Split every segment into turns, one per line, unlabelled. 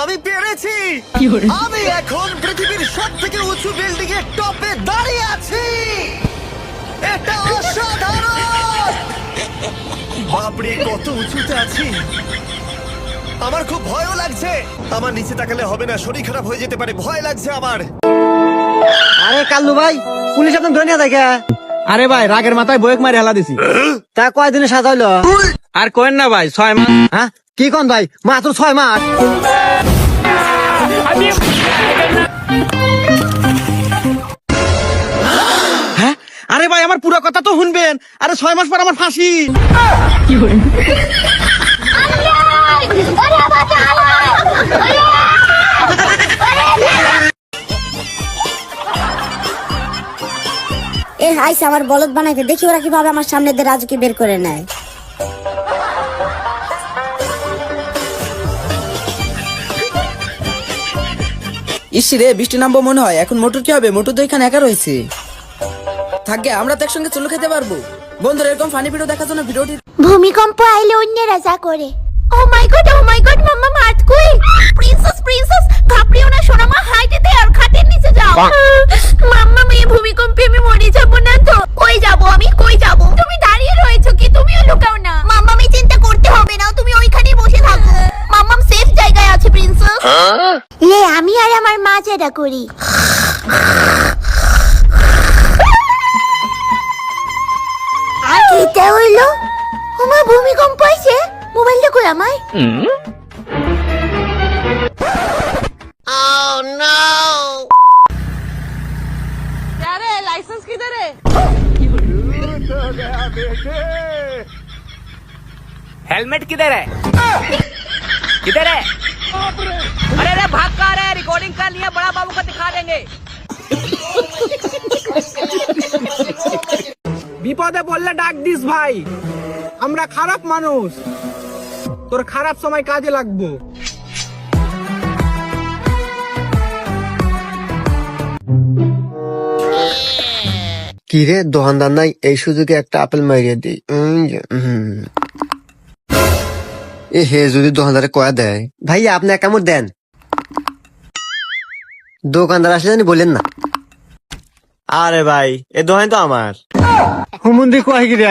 আমি পেরেছি। আমি এখন পৃথিবীর সবথেকে উঁচু বিল্ডিং এর টপে দাঁড়িয়ে আছি। এটা অসাধারণ। বাপরে, কত উঁচুতে আছি। আমার খুব ভয়ও লাগছে। আমার নিচে তাকালে হবে না, শরীর খারাপ হয়ে যেতে পারে, ভয় লাগছে আমার।
আরে কাল্লু ভাই, পুলিশ আপনার ধরে নিয়ে থাকে।
আরে ভাই, রাগের মাথায় বয়েক মারি হেলা দিছি।
তা কয়দিনে সাজা হইলো?
আর কোয়েন না ভাই, 6 মাস।
হ্যাঁ কি কোন ভাই, মাত্র 6 মাস?
হ্যাঁ, আরে ভাই আমার পুরো কথা তো শুনবেন। আরে 6 মাস পর আমার ফাঁসি।
এ আইসা আমার বলদ বানাইতে, দেখি ওরা কিভাবে আমার সামনে দিয়ে রাজুকে বের করে নেয়।
ইসি রে, বৃষ্টি নামবো মনে হয়। এখন মোটর কি হবে? মোটর তো এখানে একা রয়েছে। থাকে, আমরা তো একসঙ্গে চুলো খেতে পারবো। বন্ধুরা, এরকম ফানি ভিডিও দেখার জন্য ভিডিওটি
ভূমিকম্প আইলে অন্যরা যা করে। ও মাই গড মাম্মা আর্থকুইক। প্রিন্সেস ঘাবড়িও না সোনা মা, হাইটে দে আর খাটের নিচে যাও। মাম্মা, এই ভূমিকম্পে আমি মরে যাব না তো? কই যাব আমি, কই যাব? তুমি দাঁড়িয়ে রয়েছো কি? তুমিও লুকাও না। মাম্মা, আমি চিন্তা করতে হবে না, তুমি ওইখানেই বসে থাকো। মাম্মা সেফ জায়গায় আছে প্রিন্সেস। লে আমি আর আমার মা যেটা করি। এটা হইলো আমার ভূমিকম্প আইছে। মোবাইলটা কই আমার?
लाइसेंस किधर है? हेलमेट किधर है? किधर है? अरे अरे भाग कर रहा है, रिकॉर्डिंग कर लिया, बड़ा बाबू को दिखा देंगे।
বিপদে পড়লে ডাক দিস ভাই, আমরা খারাপ মানুষ, তোর খারাপ সময় কাজে লাগবো।
কি রে দোকানদার নাই, এই সুযোগে একটা আপেল মারিয়ে দিই। এ হে, যদি দোকানদারে কয়া দেয়, ভাইয়া আপনি এক কামড় দেন। দোকানদার আসলে জানি বলেন না। আরে ভাই, এ দোকান তো আমার। হুমুন্দি কয় কি রে?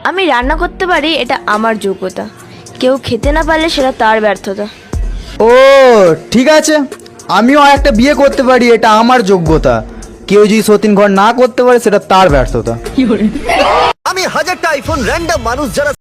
আমি রান্না করতে পারি, এটা আমার যোগ্যতা। কেউ খেতে না পারলে সেটা তার ব্যর্থতা।
ও ঠিক আছে, আমিও একটা বিয়ে করতে পারি, এটা আমার যোগ্যতা। কেউ যদি সতীন ঘর না করতে পারে সেটা তার ব্যর্থতা।
আমি 1000টা আইফোন র্যান্ডম মানুষ যারা